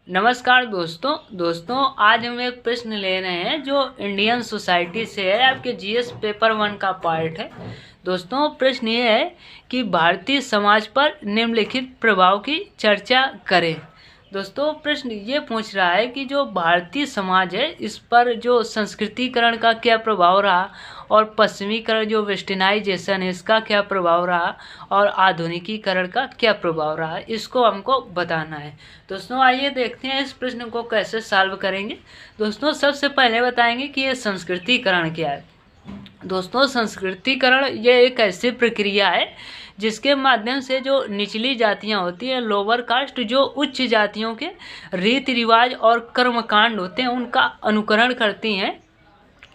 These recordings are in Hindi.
नमस्कार दोस्तों आज हम एक प्रश्न ले रहे हैं जो इंडियन सोसाइटी से है। आपके जीएस पेपर 1 का पार्ट है। दोस्तों प्रश्न ये है कि भारतीय समाज पर निम्नलिखित प्रभाव की चर्चा करें। दोस्तों प्रश्न ये पूछ रहा है कि जो भारतीय समाज है इस पर जो संस्कृतिकरण का क्या प्रभाव रहा और पश्चिमीकरण जो वेस्टर्नाइजेशन है इसका क्या प्रभाव रहा और आधुनिकीकरण का क्या प्रभाव रहा, इसको हमको बताना है। दोस्तों आइए देखते हैं इस प्रश्न को कैसे सॉल्व करेंगे। दोस्तों सबसे पहले बताएंगे कि ये संस्कृतिकरण क्या है। दोस्तों संस्कृतिकरण ये एक ऐसी प्रक्रिया है जिसके माध्यम से जो निचली जातियां होती हैं, लोअर कास्ट, जो उच्च जातियों के रीति रिवाज और कर्मकांड होते हैं उनका अनुकरण करती हैं,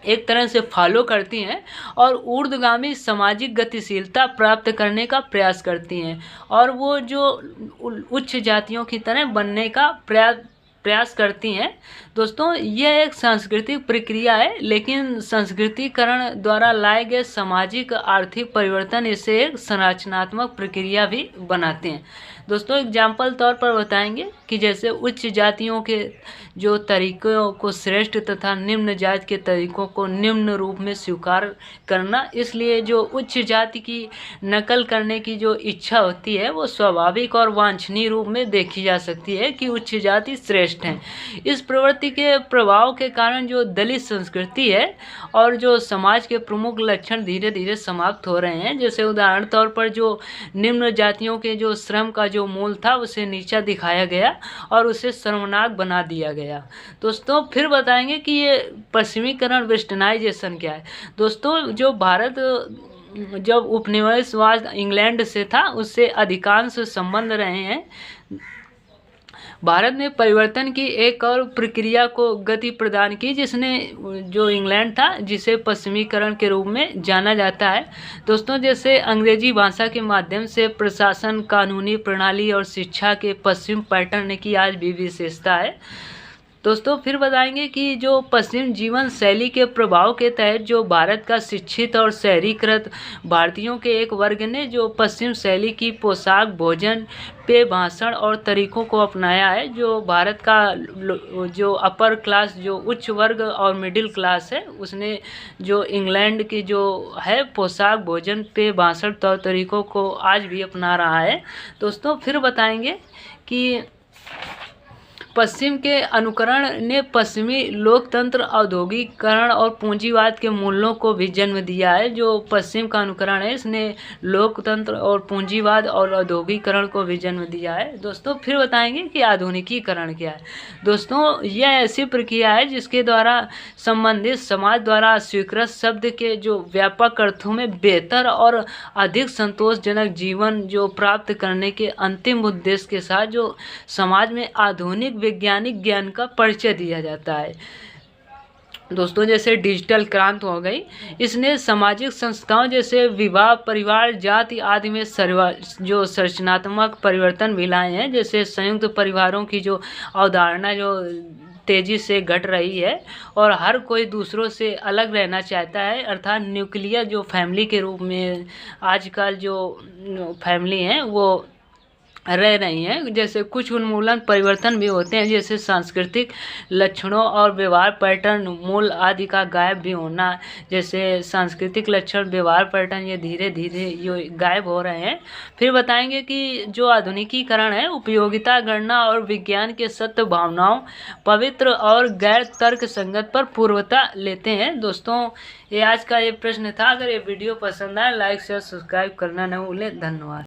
एक तरह से फॉलो करती हैं और ऊर्ध्वगामी सामाजिक गतिशीलता प्राप्त करने का प्रयास करती हैं और वो जो उच्च जातियों की तरह बनने का प्रयास करती हैं। दोस्तों यह एक सांस्कृतिक प्रक्रिया है, लेकिन संस्कृतिकरण द्वारा लाए गए सामाजिक आर्थिक परिवर्तन इसे एक संरचनात्मक प्रक्रिया भी बनाते हैं। दोस्तों एग्जाम्पल तौर पर बताएंगे कि जैसे उच्च जातियों के जो तरीकों को श्रेष्ठ तथा निम्न जाति के तरीकों को निम्न रूप में स्वीकार करना, इसलिए जो उच्च जाति की नकल करने की जो इच्छा होती है वो स्वाभाविक और वांछनीय रूप में देखी जा सकती है कि उच्च जाति श्रेष्ठ हैं। इस प्रवृत्ति के प्रभाव के कारण जो दलित संस्कृति है और जो समाज के प्रमुख लक्षण धीरे धीरे समाप्त हो रहे हैं। जैसे उदाहरण तौर पर जो निम्न जातियों के जो श्रम का जो मूल था उसे नीचा दिखाया गया और उसे शर्मनाक बना दिया गया। दोस्तों फिर बताएंगे कि ये पश्चिमीकरण वेस्टर्नाइजेशन क्या है। दोस्तों जो भारत जब उपनिवेशवाद इंग्लैंड से था उससे अधिकांश संबंध रहे हैं। भारत ने परिवर्तन की एक और प्रक्रिया को गति प्रदान की जिसने जो इंग्लैंड था जिसे पश्चिमीकरण के रूप में जाना जाता है। दोस्तों जैसे अंग्रेजी भाषा के माध्यम से प्रशासन, कानूनी प्रणाली और शिक्षा के पश्चिम पैटर्न की आज भी विशेषता है। दोस्तों फिर बताएंगे कि जो पश्चिम जीवन शैली के प्रभाव के तहत जो भारत का शिक्षित और शहरीकृत भारतीयों के एक वर्ग ने जो पश्चिम शैली की पोशाक, भोजन, पेय, भाषण और तरीकों को अपनाया है। जो भारत का जो अपर क्लास, जो उच्च वर्ग और मिडिल क्लास है, उसने जो इंग्लैंड की जो है पोशाक, भोजन, पेय, भाषण, तौर तरीकों को आज भी अपना रहा है। दोस्तों फिर बताएंगे कि पश्चिम के अनुकरण ने पश्चिमी लोकतंत्र, औद्योगिकरण और पूंजीवाद के मूल्यों को भी जन्म दिया है। जो पश्चिम का अनुकरण है इसने लोकतंत्र और पूंजीवाद और औद्योगिकरण को भी जन्म दिया है। दोस्तों फिर बताएंगे कि आधुनिकीकरण क्या है। दोस्तों यह ऐसी प्रक्रिया है जिसके द्वारा संबंधित समाज द्वारा स्वीकृत शब्द के जो व्यापक अर्थों में बेहतर और अधिक संतोषजनक जीवन जो प्राप्त करने के अंतिम उद्देश्य के साथ जो समाज में आधुनिक वैज्ञानिक ज्ञान का परिचय दिया जाता है। दोस्तों जैसे डिजिटल क्रांति हो गई, इसने सामाजिक संस्थाओं जैसे विवाह, परिवार, जाति आदि में जो संरचनात्मक परिवर्तन भी लाए हैं। जैसे संयुक्त परिवारों की जो अवधारणा जो तेजी से घट रही है और हर कोई दूसरों से अलग रहना चाहता है, अर्थात न्यूक्लियर जो फैमिली के रूप में आजकल जो फैमिली हैं वो रह रही हैं। जैसे कुछ उन्मूलन परिवर्तन भी होते हैं, जैसे सांस्कृतिक लक्षणों और व्यवहार पैटर्न, मूल आदि का गायब भी होना। जैसे सांस्कृतिक लक्षण, व्यवहार पैटर्न ये धीरे धीरे ये गायब हो रहे हैं। फिर बताएंगे कि जो आधुनिकीकरण है उपयोगिता, गणना और विज्ञान के सत्य भावनाओं, पवित्र और गैर तर्क संगत पर पूर्वता लेते हैं। दोस्तों ये आज का ये प्रश्न था। अगर ये वीडियो पसंद आए लाइक शेयर सब्सक्राइब करना न भूलें। धन्यवाद।